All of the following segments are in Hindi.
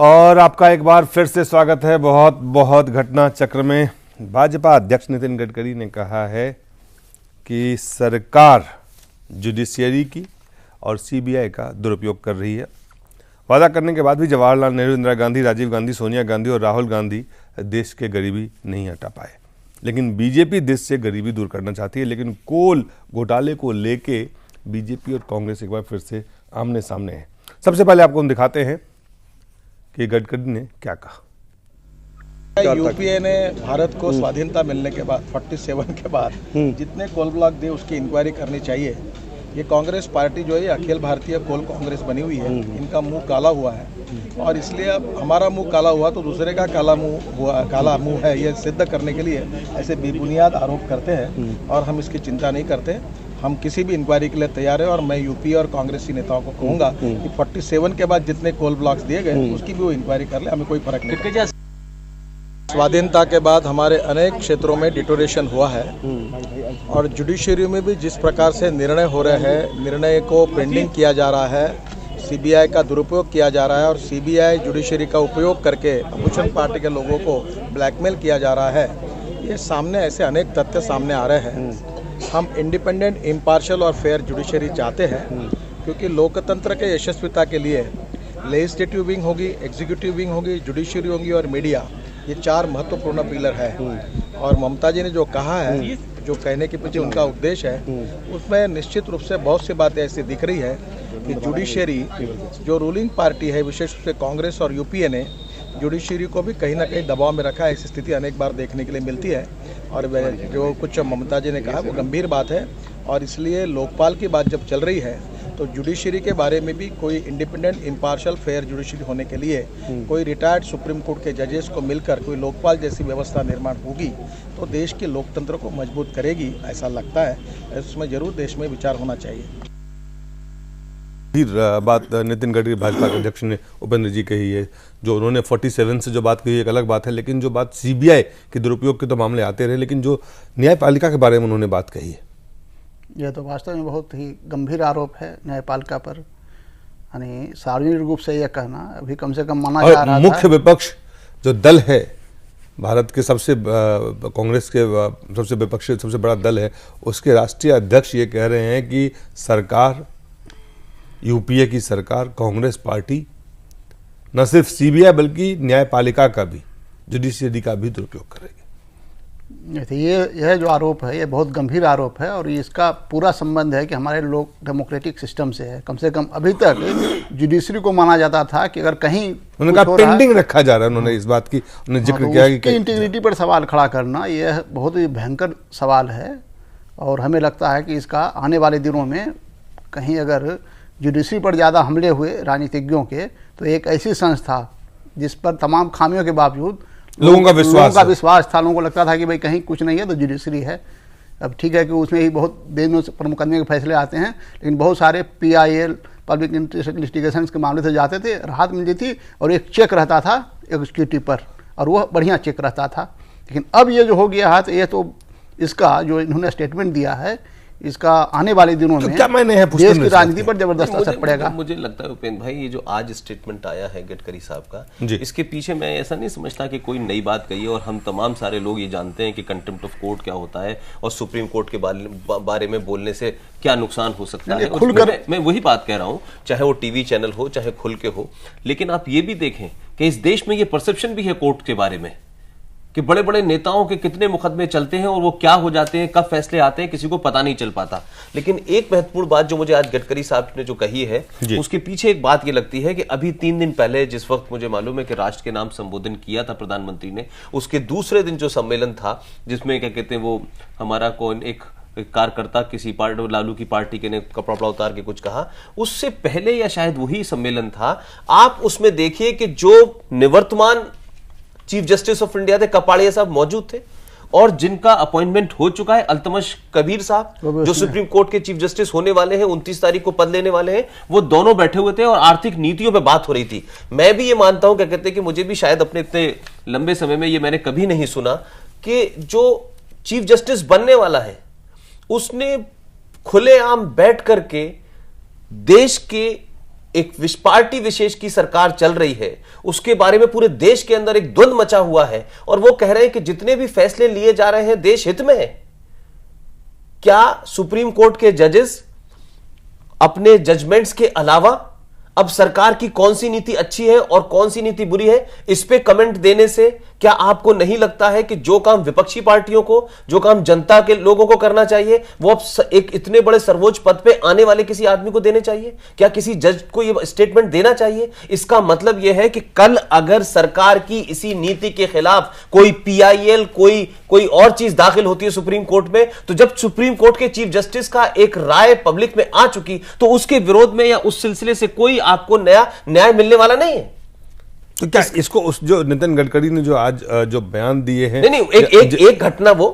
और आपका एक बार फिर से स्वागत है बहुत बहुत घटना चक्र में। भाजपा अध्यक्ष नितिन गडकरी ने कहा है कि सरकार जुडिशियरी की और सीबीआई का दुरुपयोग कर रही है। वादा करने के बाद भी जवाहरलाल नेहरू, इंदिरा गांधी, राजीव गांधी, सोनिया गांधी और राहुल गांधी देश के गरीबी नहीं हटा पाए। लेकिन बीजेपी देश से गरीबी दूर करना चाहती है। लेकिन कोल घोटाले को लेके बीजेपी और कांग्रेस एक बार फिर से आमने सामने है। सबसे पहले आपको हम दिखाते हैं कि गडकरी ने क्या कहा। यूपीए ने भारत को स्वाधीनता मिलने के बाद 47 के बाद जितने कोल ब्लॉक दिए उसकी इंक्वायरी करनी चाहिए। ये कांग्रेस पार्टी जो है अखिल भारतीय कोल कांग्रेस बनी हुई है, इनका मुंह काला हुआ है और इसलिए अब हमारा मुंह काला हुआ तो दूसरे का काला मुंह है, ये सिद्ध करने के लिए ऐसे बेबुनियाद आरोप करते हैं और हम इसकी चिंता नहीं करते। हम किसी भी इंक्वायरी के लिए तैयार है और मैं यूपी और कांग्रेसी नेताओं को कहूंगा कि 47 के बाद जितने कोल ब्लॉक्स दिए गए उसकी भी वो इंक्वायरी कर ले, हमें कोई फर्क नहीं पड़ता। स्वाधीनता के बाद हमारे अनेक क्षेत्रों में डिटोरेशन हुआ है और जुडिशरी में भी जिस प्रकार से निर्णय हो रहे हैं, निर्णय को पेंडिंग किया जा रहा है, सीबीआई का दुरुपयोग किया जा रहा है और सीबीआई जुडिशरी का उपयोग करके अपोजिशन पार्टी के लोगों को ब्लैकमेल किया जा रहा है। ये सामने ऐसे अनेक तथ्य सामने आ रहे हैं। हम इंडिपेंडेंट, इम्पार्शियल और फेयर जुडिशरी चाहते हैं क्योंकि लोकतंत्र के यशस्विता के लिए लेजिस्लेटिव विंग होगी, एग्जीक्यूटिव विंग होगी, जुडिशरी होगी और मीडिया, ये चार महत्वपूर्ण पिलर है। और ममता जी ने जो कहा है, जो कहने के पीछे उनका उद्देश्य है, उसमें निश्चित रूप से बहुत सी बातें ऐसी दिख रही है कि जुडिशरी जो रूलिंग पार्टी है, विशेष रूप से कांग्रेस और यूपीए ने जुडिशरी को भी कहीं ना कहीं दबाव में रखा है। ऐसी स्थिति अनेक बार देखने के लिए मिलती है और जो कुछ ममता जी ने कहा वो गंभीर बात है और इसलिए लोकपाल की बात जब चल रही है तो जुडिशरी के बारे में भी कोई इंडिपेंडेंट, इम्पार्शियल, फेयर जुडिशरी होने के लिए कोई रिटायर्ड सुप्रीम कोर्ट के जजेस को मिलकर कोई लोकपाल जैसी व्यवस्था निर्माण होगी तो देश के लोकतंत्र को मजबूत करेगी, ऐसा लगता है। इसमें जरूर देश में विचार होना चाहिए। बात नितिन गडकरी भाजपा के अध्यक्ष ने उपेंद्र जी कही है, जो उन्होंने 47 से जो बात कही एक अलग बात है, लेकिन जो बात सीबीआई के दुरुपयोग के तो मामले आते रहे, लेकिन जो न्यायपालिका के बारे में उन्होंने बात कही है, यह तो वास्तव में बहुत ही गंभीर आरोप है न्यायपालिका पर। यानी सार्वजनिक रूप से यह कहना अभी कम से कम माना जा रहा था। मुख्य विपक्ष जो दल है भारत के सबसे कांग्रेस के सबसे विपक्षी सबसे बड़ा दल है, उसके राष्ट्रीय अध्यक्ष ये कह रहे हैं कि सरकार, यूपीए की सरकार, कांग्रेस पार्टी न सिर्फ सीबीआई बल्कि न्यायपालिका का भी, जुडिशरी का भी दुरुपयोग करेगी। यह जो आरोप है ये बहुत गंभीर आरोप है और इसका पूरा संबंध है कि हमारे लोग डेमोक्रेटिक सिस्टम से है। कम से कम अभी तक जुडिशरी को माना जाता था कि अगर कहीं उन्होंने कहा पेंडिंग रखा जा रहा है, उन्होंने इस बात की उन्होंने जिक्र किया कि इंटीग्रिटी पर सवाल खड़ा करना यह बहुत ही भयंकर सवाल है और हमें लगता है कि इसका आने वाले दिनों में कहीं अगर जुडिशरी पर ज़्यादा हमले हुए राजनीतिज्ञों के तो एक ऐसी संस्था जिस पर तमाम खामियों के बावजूद लोगों का विश्वास था, लोगों को लगता था कि भाई कहीं कुछ नहीं है तो जुडिशरी है। अब ठीक है कि उसमें ही बहुत दिनों से पर मुकदमे के फैसले आते हैं, लेकिन बहुत सारे PIL, पब्लिक इंटरेस्ट इन्वेस्टिगेशन के मामले से जाते थे, राहत मिलती थी और एक चेक रहता था एग्जीक्यूटिव पर और वह बढ़िया चेक रहता था। लेकिन अब ये जो हो गया है तो ये तो इसका जो इन्होंने स्टेटमेंट दिया है इसका आने वाले दिनों में देश की राजनीति पर जबरदस्त असर पड़ेगा। मुझे लगता है उपेंद्र भाई, ये जो आज स्टेटमेंट आया है गडकरी साहब का, इसके पीछे मैं ऐसा नहीं समझता कि कोई नई बात कही है और हम तमाम सारे लोग ये जानते हैं कि कंटेम्प्ट ऑफ कोर्ट क्या होता है और सुप्रीम कोर्ट के बारे में बोलने से क्या नुकसान हो सकता है। मैं वही बात कह रहा हूं, चाहे वो टीवी चैनल हो, चाहे खुल के हो, लेकिन आप ये भी देखें कि इस देश में ये परसेप्शन भी है कोर्ट के बारे में कि बड़े बड़े नेताओं के कितने मुकदमे चलते हैं और वो क्या हो जाते हैं, कब फैसले आते हैं, किसी को पता नहीं चल पाता। लेकिन एक महत्वपूर्ण बात जो मुझे आज गडकरी साहब ने जो कही है उसके पीछे एक बात ये लगती है कि अभी 3 दिन पहले, जिस वक्त मुझे मालूम है कि राष्ट्र के नाम संबोधन किया था प्रधानमंत्री ने, उसके दूसरे दिन जो सम्मेलन था जिसमें क्या कहते हैं वो हमारा कौन एक कार्यकर्ता किसी पार्टी, लालू की पार्टी के ने कपड़ा उतार के कुछ कहा, उससे पहले या शायद वही सम्मेलन था। आप उसमें देखिए कि जो निवर्तमान चीफ जस्टिस ऑफ इंडिया थे कपाड़िया साहब मौजूद थे और जिनका अपॉइंटमेंट हो चुका है अल्तमश कबीर साहब जो सुप्रीम कोर्ट के चीफ जस्टिस होने वाले हैं, 29 तारीख को पद लेने वाले हैं, वो दोनों बैठे हुए थे और आर्थिक नीतियों पे बात हो रही थी। मैं भी ये मानता हूं, क्या कहते हैं कि मुझे भी शायद अपने इतने लंबे समय में ये मैंने कभी नहीं सुना कि जो चीफ जस्टिस बनने वाला है उसने खुलेआम बैठ करके देश के एक पार्टी विशेष की सरकार चल रही है, उसके बारे में पूरे देश के अंदर एक द्वंद्व मचा हुआ है और वो कह रहे हैं कि जितने भी फैसले लिए जा रहे हैं देश हित में है। क्या सुप्रीम कोर्ट के जजेस अपने जजमेंट्स के अलावा अब सरकार की कौन सी नीति अच्छी है और कौन सी नीति बुरी है, इस पे कमेंट देने से क्या आपको नहीं लगता है कि जो काम विपक्षी पार्टियों को, जो काम जनता के लोगों को करना चाहिए, वो अब एक इतने बड़े सर्वोच्च पद पे आने वाले किसी आदमी को देने चाहिए? क्या किसी जज को ये स्टेटमेंट देना चाहिए? इसका मतलब यह है कि कल अगर सरकार की इसी नीति के खिलाफ कोई PIL, कोई और चीज दाखिल होती है सुप्रीम कोर्ट में, तो जब सुप्रीम कोर्ट के चीफ जस्टिस का एक राय पब्लिक में आ चुकी, तो उसके विरोध में या उस सिलसिले से कोई आपको नया न्याय मिलने वाला नहीं है। तो क्या इसको उस जो नितिन गडकरी ने जो आज जो बयान दिए हैं, नहीं, एक घटना वो,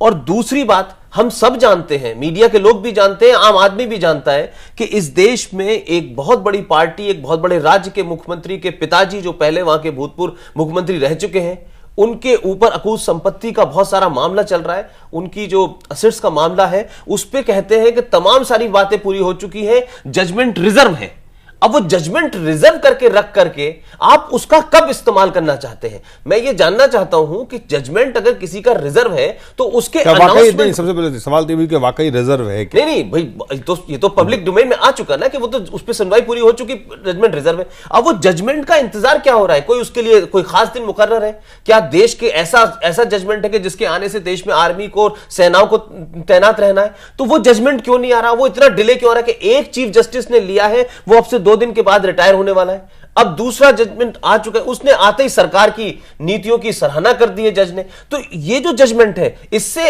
और दूसरी बात हम सब जानते हैं, मीडिया के लोग भी जानते हैं, आम आदमी भी जानता है कि इस देश में एक बहुत बड़ी पार्टी, एक बहुत बड़े राज्य के मुख्यमंत्री के पिताजी जो पहले वहां के भूतपूर्व मुख्यमंत्री रह चुके हैं, उनके ऊपर अकूत संपत्ति का बहुत सारा मामला चल रहा है, उनकी जो असेट्स का मामला है उस पे कहते हैं कि तमाम सारी बातें पूरी हो चुकी है, जजमेंट रिजर्व है। अब वो जजमेंट रिजर्व करके रख करके आप उसका कब इस्तेमाल करना चाहते हैं? मैं ये जानना चाहता हूं कि जजमेंट अगर किसी का रिजर्व है तो उसके अनाउंसमेंट, सबसे पहले सवाल तो कि वाकई रिजर्व है क्या? नहीं भाई, तो ये तो पब्लिक डोमेन में आ चुका ना कि वो तो उस पर सुनवाई पूरी हो चुकी, जजमेंट रिजर्व है। अब वो जजमेंट का इंतजार क्या हो रहा है? कोई उसके लिए कोई खास दिन मुकर्रर है क्या? देश के ऐसा जजमेंट है कि जिसके आने से देश में आर्मी को, सेनाओं को तैनात रहना है, तो वो जजमेंट क्यों नहीं आ रहा? वो इतना डिले क्यों हो रहा है कि एक चीफ जस्टिस ने लिया है, वो अब से 2 दिन के बाद रिटायर होने वाला है, अब दूसरा जजमेंट आ चुका है, उसने आते ही सरकार की नीतियों की सराहना कर दी है जज ने। तो ये जो जजमेंट है, इससे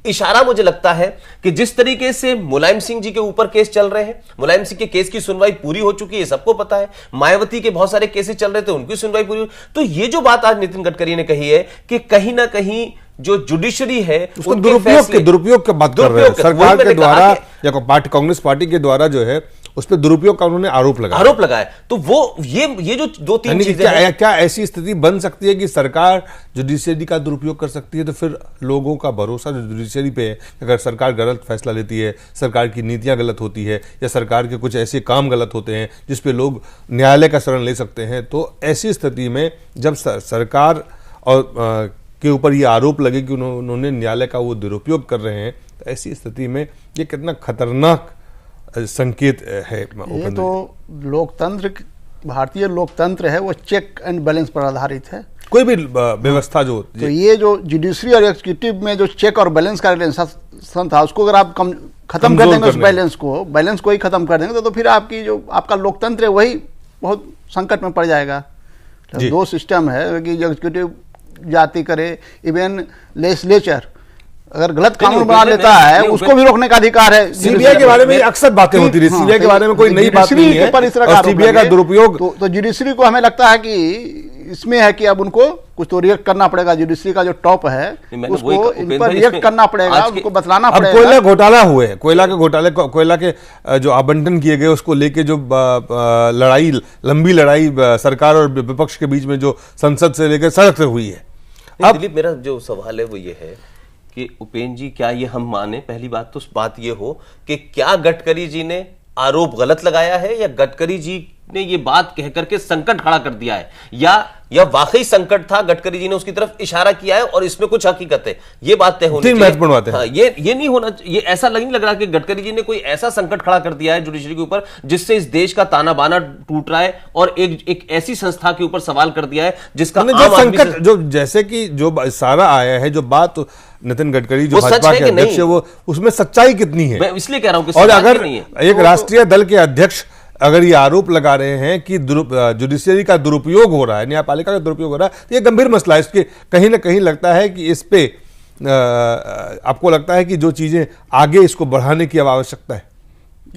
इशारा मुझे लगता है कि जिस तरीके से मुलायम सिंह जी के ऊपर केस चल रहे हैं, मुलायम सिंह के केस की सुनवाई पूरी हो चुकी है, सबको पता है, मायावती के बहुत सारे केसेस चल रहे थे, उनकी सुनवाई पूरी हो, तो ये जो बात आज नितिन गडकरी ने कही है कि कहीं ना कहीं जो जुडिशरी है उसको दुरुपयोग की बात कर रहे हैं सरकार के द्वारा या कांग्रेस पार्टी के द्वारा, जो है उस पर दुरुपयोग का उन्होंने आरोप लगाया। तो वो ये जो 2-3 चीजें क्या ऐसी स्थिति बन सकती है कि सरकार जुडिशरी का दुरुपयोग कर सकती है? तो फिर लोगों का भरोसा जो जुडिशरी पे है, अगर सरकार गलत फैसला लेती है, सरकार की नीतियां गलत होती है या सरकार के कुछ ऐसे काम गलत होते हैं जिसपे लोग न्यायालय का शरण ले सकते हैं, तो ऐसी स्थिति में जब सरकार और के ऊपर ये आरोप लगे कि उन्होंने न्यायालय का वो दुरुपयोग कर रहे हैं, तो ऐसी स्थिति में ये कितना खतरनाक संकेत है? ये तो लोकतंत्र, भारतीय लोकतंत्र है वो चेक एंड बैलेंस पर आधारित है। कोई भी व्यवस्था जो होती है, तो ये जो जुडिशरी और एग्जीक्यूटिव में जो चेक और बैलेंस का रिलेशन था, उसको अगर आप खत्म कर देंगे, उस बैलेंस को ही खत्म कर देंगे, तो फिर आपकी जो आपका लोकतंत्र है वही बहुत संकट में पड़ जाएगा। तो 2 सिस्टम है कि एग्जीक्यूटिव जाति करे, इवन लेजिस्लेचर अगर गलत कानून बना लेता है उसको भी रोकने का अधिकार है। सीबीआई के बारे में अक्सर बातें होती रही, सीबीआई के बारे में कोई नई बात नहीं है, और सीबीआई का दुरुपयोग तो जुडिशरी को हमें लगता है कि इसमें है कि अब उनको कुछ तो रिएक्ट करना पड़ेगा। जुडिशरी का जो टॉप है उसको इन पर रिएक्ट करना पड़ेगा, उनको बतलाना पड़ेगा। कोयला घोटाला हुए, कोयला के जो आवंटन किए गए उसको लेके जो लंबी लड़ाई सरकार और विपक्ष के बीच में जो संसद से लेकर सड़क से हुई है। अब दिलीप, मेरा जो सवाल है वो ये है कि उपेंद्र जी, क्या ये हम माने, पहली बात तो बात ये हो कि क्या गडकरी जी ने आरोप गलत लगाया है या गडकरी जी ने ये बात कह करके संकट खड़ा कर दिया है, या वाकई संकट था, गडकरी जी ने उसकी तरफ इशारा किया है और इसमें कुछ हकीकत है? ये बात तय होनी चाहिए। महत्वपूर्ण बात है। हाँ, ये नहीं होना, ये ऐसा नहीं लग रहा कि गडकरी जी ने कोई ऐसा संकट खड़ा कर दिया है जुडिशरी के ऊपर जिससे इस देश का ताना बाना टूट रहा है और एक ऐसी संस्था के ऊपर सवाल कर दिया है जिसका संकट, जो जैसे कि जो सारा आया है, जो बात नितिन गडकरी जो भाजपा के अध्यक्ष है, वो उसमें सच्चाई कितनी है? मैं इसलिए कह रहा हूं कि और अगर एक राष्ट्रीय दल के अध्यक्ष अगर ये आरोप लगा रहे हैं कि जुडिशरी का दुरुपयोग हो रहा है, न्यायपालिका का दुरुपयोग हो रहा है, तो ये गंभीर मसला है। इसके कहीं ना कहीं लगता है कि इस पे आपको लगता है कि जो चीजें आगे इसको बढ़ाने की आवश्यकता है।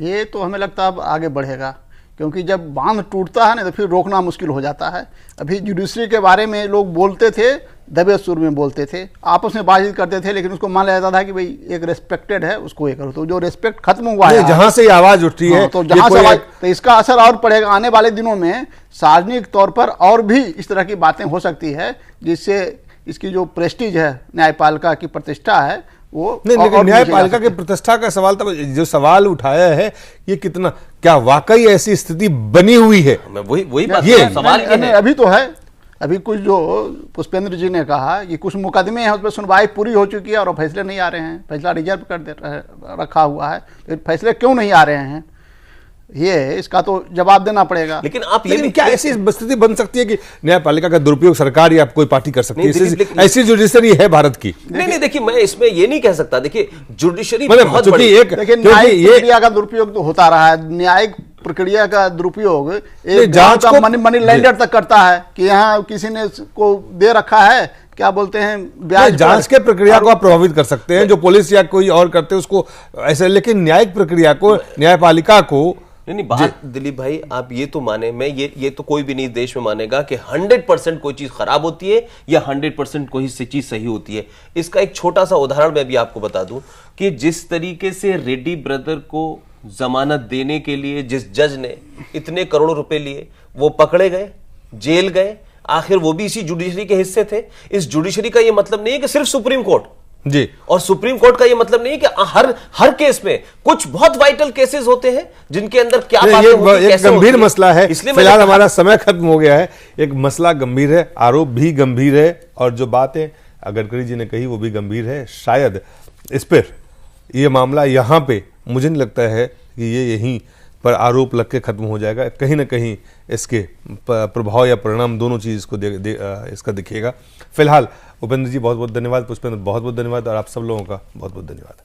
ये तो हमें लगता है अब आगे बढ़ेगा, क्योंकि जब बांध टूटता है ना तो फिर रोकना मुश्किल हो जाता है। अभी जुडिशरी के बारे में लोग बोलते थे, दबे सुर में बोलते थे, आपस में बातचीत करते थे, लेकिन उसको मान लिया जाता था कि भाई एक रेस्पेक्टेड है, उसको ये करो। तो जो रेस्पेक्ट खत्म हुआ है, जहां से आवाज उठती है, तो जहां से आवाज, तो इसका असर और पड़ेगा आने वाले दिनों में। सार्वजनिक तौर पर और भी इस तरह की बातें हो सकती है जिससे इसकी जो प्रेस्टीज है, न्यायपालिका की प्रतिष्ठा है, वो नहीं, लेकिन और न्यायपालिका की प्रतिष्ठा का सवाल तो जो सवाल उठाया है, ये कितना, क्या वाकई ऐसी स्थिति बनी हुई है? मैं वही बात ये सवाल क्या है? अभी तो है, अभी कुछ जो पुष्पेंद्र जी ने कहा कि कुछ मुकदमे हैं, उस पर सुनवाई पूरी हो चुकी है और फैसले नहीं आ रहे हैं, फैसला रिजर्व कर रखा हुआ है, तो फैसले क्यों नहीं आ रहे हैं, ये इसका तो जवाब देना पड़ेगा। लेकिन आप ये क्या ऐसी स्थिति बन सकती है कि न्यायपालिका का दुरुपयोग सरकार या कोई पार्टी कर सकती है? ऐसी जुडिशरी है भारत की। नहीं, देखिए मैं इसमें ये नहीं कह सकता। देखिए जुडिशरी मतलब बहुत चूंकि बड़ी, एक लेकिन न्यायिक प्रक्रिया का दुरुपयोग तो होता रहा है। न्यायिक प्रक्रिया का दुरुपयोग एक जांच का को मनी लेंडर तक करता है कि यहाँ किसी ने को दे रखा है, क्या बोलते हैं, ब्याज जांच के प्रक्रिया को आप प्रभावित कर सकते हैं, जो पुलिस या कोई और करते हैं उसको ऐसे, लेकिन न्यायिक प्रक्रिया को, न्यायपालिका को नहीं बात दिलीप भाई आप ये तो माने, मैं ये तो कोई भी नहीं देश में मानेगा कि 100% कोई चीज खराब होती है या 100% कोई चीज सही होती है। इसका एक छोटा सा उदाहरण मैं भी आपको बता दूं कि जिस तरीके से रेड्डी ब्रदर को जमानत देने के लिए जिस जज ने इतने करोड़ रुपए लिए, वो पकड़े गए, जेल गए, आखिर वो भी इसी जुडिशरी के हिस्से थे। इस जुडिशरी का ये मतलब नहीं है कि सिर्फ सुप्रीम कोर्ट जी, और सुप्रीम कोर्ट का ये मतलब नहीं है कि हर केस में, कुछ बहुत वाइटल केसेस होते हैं जिनके अंदर क्या बातें होती हैं, एक गंभीर मसला है। इसलिए फिलहाल हमारा समय खत्म हो गया है। एक मसला गंभीर है, आरोप भी गंभीर है, और जो बातें गडकरी जी ने कही वो भी गंभीर है। शायद इस पर ये मामला यहाँ पे मुझे नहीं लगता है कि ये यहीं पर आरोप लग के खत्म हो जाएगा। कहीं ना कहीं इसके प्रभाव या परिणाम दोनों चीज को इसका दिखेगा। फिलहाल उपेंद्र जी बहुत बहुत धन्यवाद, पुष्पेंद्र बहुत बहुत धन्यवाद, और आप सब लोगों का बहुत बहुत धन्यवाद।